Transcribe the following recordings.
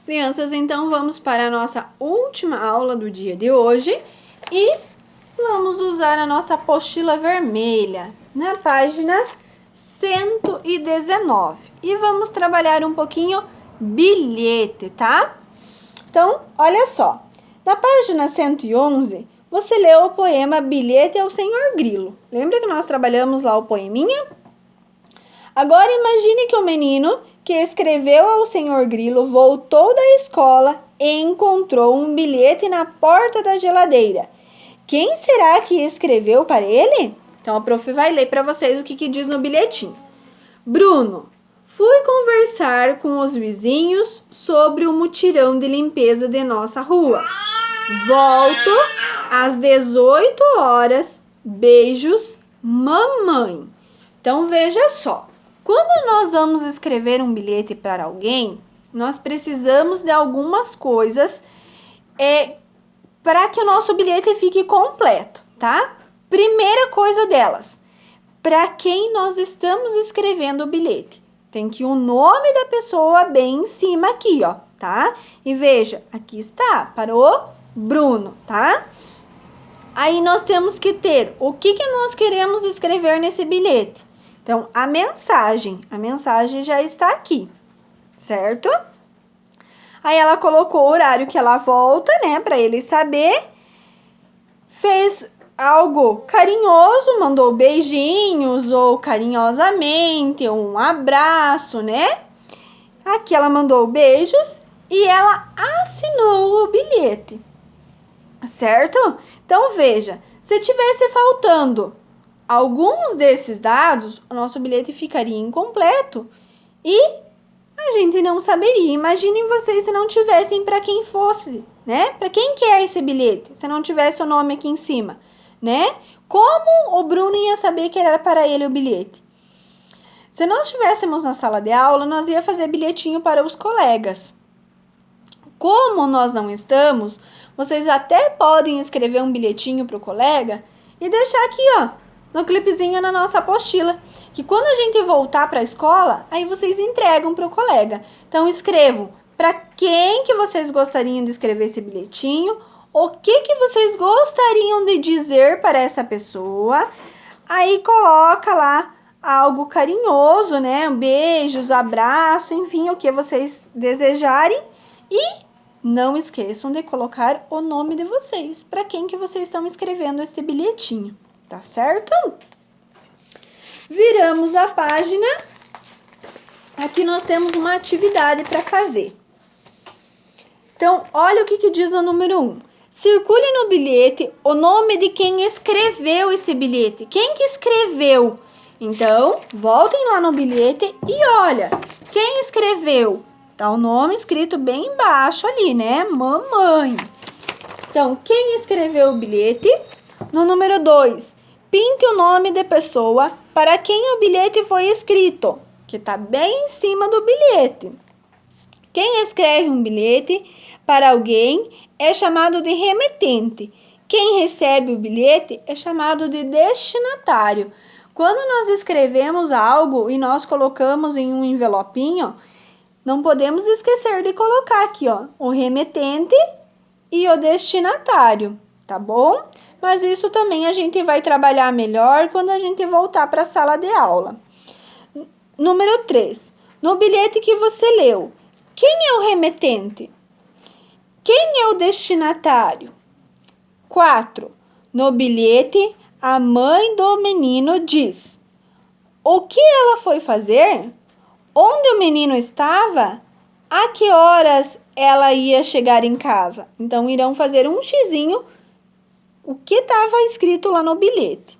Crianças, então vamos para a nossa última aula do dia de hoje e vamos usar a nossa apostila vermelha na página 119 e vamos trabalhar um pouquinho bilhete, tá? Então, olha só, na página 111 você leu o poema Bilhete ao Senhor Grilo. Lembra que nós trabalhamos lá o poeminha? Agora imagine que o menino que escreveu ao Senhor Grilo voltou da escola e encontrou um bilhete na porta da geladeira. Quem será que escreveu para ele? Então a prof vai ler para vocês o que diz no bilhetinho. Bruno, fui conversar com os vizinhos sobre o mutirão de limpeza de nossa rua. Volto às 18 horas. Beijos, mamãe. Então veja só. Quando nós vamos escrever um bilhete para alguém, nós precisamos de algumas coisas para que o nosso bilhete fique completo, tá? Primeira coisa delas, para quem nós estamos escrevendo o bilhete? Tem que o nome da pessoa bem em cima aqui, ó, tá? E veja, aqui está, para o Bruno, tá? Aí nós temos que ter o que nós queremos escrever nesse bilhete. Então, a mensagem já está aqui, certo? Aí ela colocou o horário que ela volta, né, para ele saber. Fez algo carinhoso, mandou beijinhos ou carinhosamente, ou um abraço, né? Aqui ela mandou beijos e ela assinou o bilhete, certo? Então, veja, se tivesse faltando alguns desses dados, o nosso bilhete ficaria incompleto e a gente não saberia. Imaginem vocês se não tivessem para quem fosse, né? Para quem que é esse bilhete? Se não tivesse o nome aqui em cima, né? Como o Bruno ia saber que era para ele o bilhete? Se nós estivéssemos na sala de aula, nós ia fazer bilhetinho para os colegas. Como nós não estamos, vocês até podem escrever um bilhetinho para o colega e deixar aqui, ó, no clipezinho na nossa apostila, que quando a gente voltar para a escola, aí vocês entregam para o colega. Então, escrevam para quem que vocês gostariam de escrever esse bilhetinho, o que vocês gostariam de dizer para essa pessoa, aí coloca lá algo carinhoso, né? Beijos, abraço, enfim, o que vocês desejarem e não esqueçam de colocar o nome de vocês, para quem que vocês estão escrevendo esse bilhetinho. Tá certo? Viramos a página. Aqui nós temos uma atividade para fazer. Então, olha o que diz no número 1. Circule no bilhete o nome de quem escreveu esse bilhete. Quem que escreveu? Então, voltem lá no bilhete e olha, quem escreveu? Tá o nome escrito bem embaixo ali, né? Mamãe. Então, quem escreveu o bilhete? No número 2, pinte o nome de pessoa para quem o bilhete foi escrito, que está bem em cima do bilhete. Quem escreve um bilhete para alguém é chamado de remetente. Quem recebe o bilhete é chamado de destinatário. Quando nós escrevemos algo e nós colocamos em um envelopinho, não podemos esquecer de colocar aqui, ó, o remetente e o destinatário, tá bom? Mas isso também a gente vai trabalhar melhor quando a gente voltar para a sala de aula. Número 3. No bilhete que você leu, quem é o remetente? Quem é o destinatário? 4. No bilhete, a mãe do menino diz: o que ela foi fazer? Onde o menino estava? A que horas ela ia chegar em casa? Então, irão fazer um xizinho o que estava escrito lá no bilhete.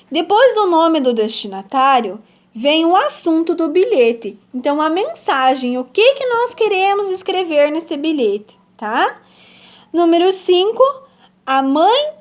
Depois do nome do destinatário, vem o assunto do bilhete. Então, a mensagem, o que nós queremos escrever nesse bilhete, tá? Número 5, a mãe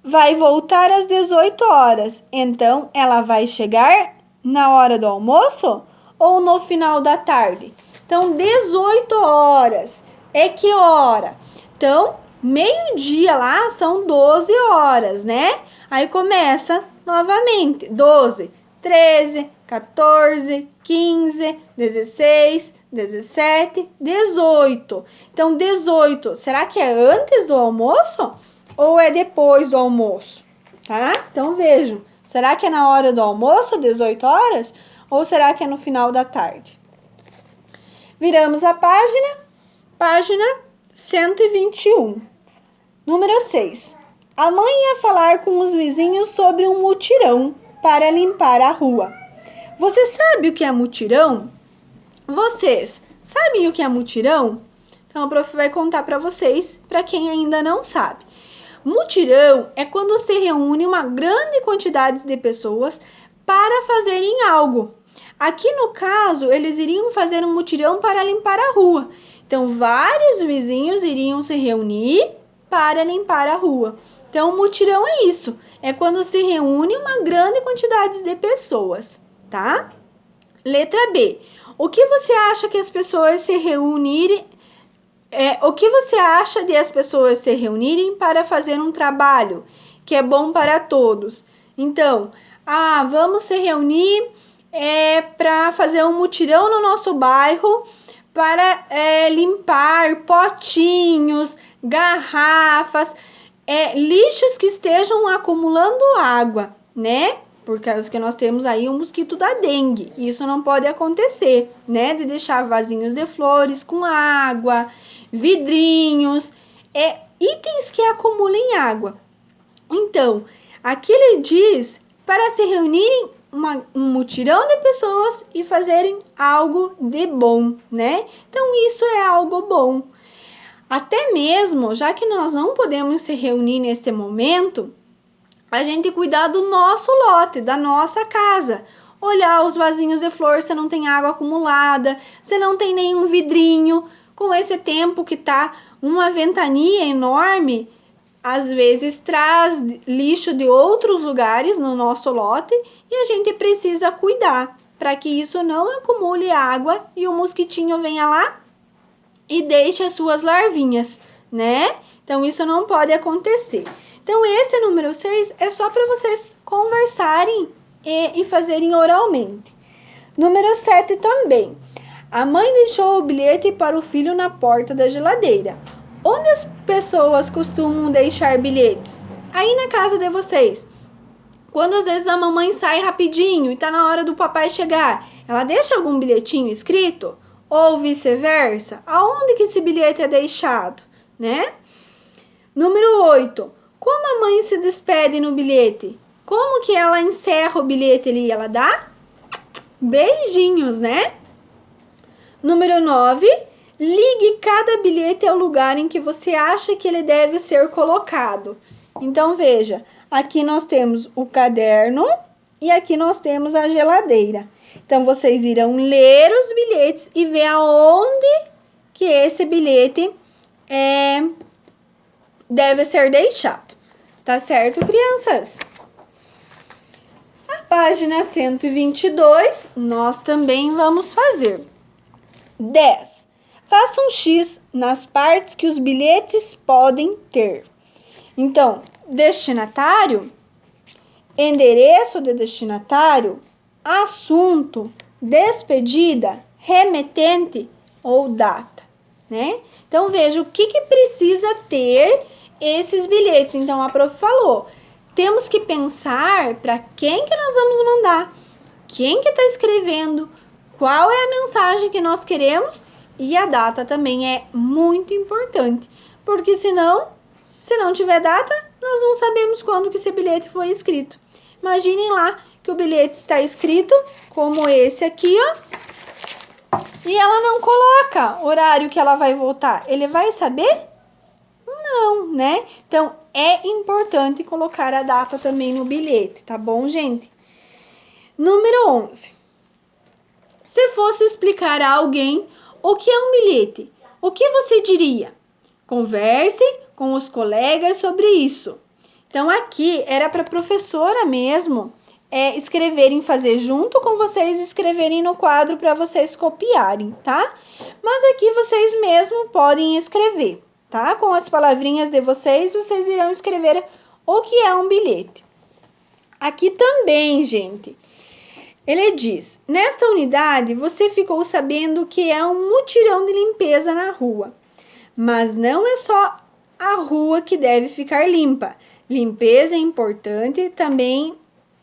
vai voltar às 18 horas. Então, ela vai chegar na hora do almoço ou no final da tarde? Então, 18 horas. É que hora? Então, meio-dia lá são 12 horas, né? Aí começa novamente. 12, 13, 14, 15, 16, 17, 18. Então, 18, será que é antes do almoço ou é depois do almoço? Tá? Então, vejam, será que é na hora do almoço, 18 horas, ou será que é no final da tarde? Viramos a página 121. Número 6. A mãe ia falar com os vizinhos sobre um mutirão para limpar a rua. Você sabe o que é mutirão? Vocês sabem o que é mutirão? Então, a prof vai contar para vocês, para quem ainda não sabe. Mutirão é quando se reúne uma grande quantidade de pessoas para fazerem algo. Aqui no caso, eles iriam fazer um mutirão para limpar a rua. Então, vários vizinhos iriam se reunir para limpar a rua. Então, o mutirão é isso. É quando se reúne uma grande quantidade de pessoas, tá? Letra B. O que você acha que as pessoas se reunirem... o que você acha de as pessoas se reunirem para fazer um trabalho que é bom para todos? Então, vamos se reunir para fazer um mutirão no nosso bairro para limpar potinhos, garrafas, lixos que estejam acumulando água, né? Por causa que nós temos aí um mosquito da dengue. Isso não pode acontecer, né? De deixar vasinhos de flores com água, vidrinhos, itens que acumulem água. Então, aqui ele diz para se reunirem um mutirão de pessoas e fazerem algo de bom, né? Então, isso é algo bom. Até mesmo, já que nós não podemos se reunir neste momento, a gente cuidar do nosso lote, da nossa casa. Olhar os vasinhos de flor se não tem água acumulada, se não tem nenhum vidrinho. Com esse tempo que tá uma ventania enorme, às vezes traz lixo de outros lugares no nosso lote e a gente precisa cuidar para que isso não acumule água e o mosquitinho venha lá e deixe as suas larvinhas, né? Então, isso não pode acontecer. Então, esse número 6 é só para vocês conversarem e fazerem oralmente. Número 7 também. A mãe deixou o bilhete para o filho na porta da geladeira. Onde as pessoas costumam deixar bilhetes? Aí na casa de vocês. Quando às vezes a mamãe sai rapidinho e tá na hora do papai chegar, ela deixa algum bilhetinho escrito? Ou vice-versa? Aonde que esse bilhete é deixado, né? Número 8. Como a mãe se despede no bilhete? Como que ela encerra o bilhete ali? Ela dá beijinhos, né? Número 9. Ligue cada bilhete ao lugar em que você acha que ele deve ser colocado. Então, veja, aqui nós temos o caderno e aqui nós temos a geladeira. Então, vocês irão ler os bilhetes e ver aonde que esse bilhete deve ser deixado. Tá certo, crianças? A página 122, nós também vamos fazer. 10. Faça um X nas partes que os bilhetes podem ter. Então, destinatário, endereço de destinatário, assunto, despedida, remetente ou data, né? Então, veja o que precisa ter esses bilhetes. Então, a prof falou, temos que pensar para quem que nós vamos mandar, quem que está escrevendo, qual é a mensagem que nós queremos e a data também é muito importante, porque senão, se não tiver data, nós não sabemos quando que esse bilhete foi escrito. Imaginem lá que o bilhete está escrito como esse aqui, ó, e ela não coloca o horário que ela vai voltar. Ele vai saber? Não, né? Então, é importante colocar a data também no bilhete, tá bom, gente? Número 11. Se fosse explicar a alguém o que é um bilhete, o que você diria? Converse com os colegas sobre isso. Então, aqui era para a professora mesmo escreverem, fazer junto com vocês, escreverem no quadro para vocês copiarem, tá? Mas aqui vocês mesmo podem escrever, tá? Com as palavrinhas de vocês, vocês irão escrever o que é um bilhete. Aqui também, gente, Ele diz: nesta unidade você ficou sabendo que é um mutirão de limpeza na rua. Mas não é só a rua que deve ficar limpa. Limpeza é importante também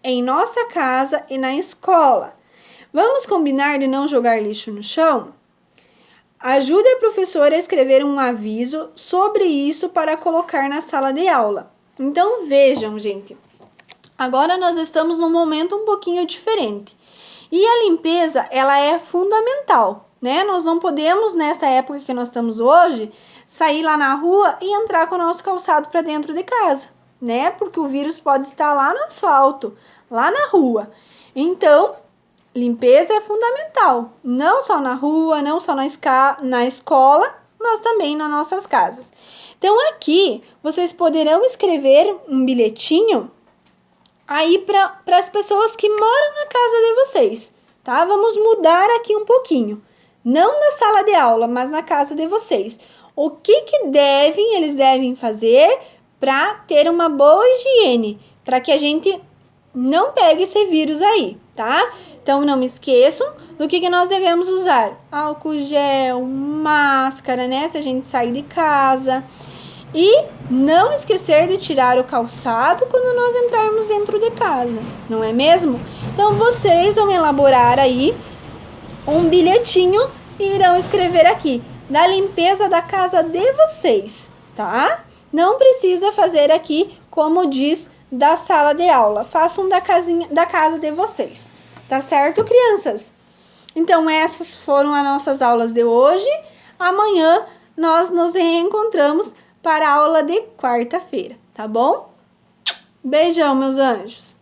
em nossa casa e na escola. Vamos combinar de não jogar lixo no chão? Ajude a professora a escrever um aviso sobre isso para colocar na sala de aula. Então vejam, gente. Agora nós estamos num momento um pouquinho diferente. E a limpeza, ela é fundamental, né? Nós não podemos, nessa época que nós estamos hoje, sair lá na rua e entrar com o nosso calçado para dentro de casa, né? Porque o vírus pode estar lá no asfalto, lá na rua. Então, limpeza é fundamental, não só na rua, não só na escola, mas também nas nossas casas. Então, aqui, vocês poderão escrever um bilhetinho aí para as pessoas que moram na casa de vocês, tá? Vamos mudar aqui um pouquinho. Não na sala de aula, mas na casa de vocês. O que eles devem fazer para ter uma boa higiene, para que a gente não pegue esse vírus aí, tá? Então, não me esqueçam do que nós devemos usar. Álcool gel, máscara, né? Se a gente sair de casa. E não esquecer de tirar o calçado quando nós entrarmos dentro de casa, não é mesmo? Então, vocês vão elaborar aí um bilhetinho e irão escrever aqui, da limpeza da casa de vocês, tá? Não precisa fazer aqui como diz da sala de aula, façam da casa de vocês, tá certo, crianças? Então, essas foram as nossas aulas de hoje. Amanhã nós nos reencontramos para a aula de quarta-feira, tá bom? Beijão, meus anjos!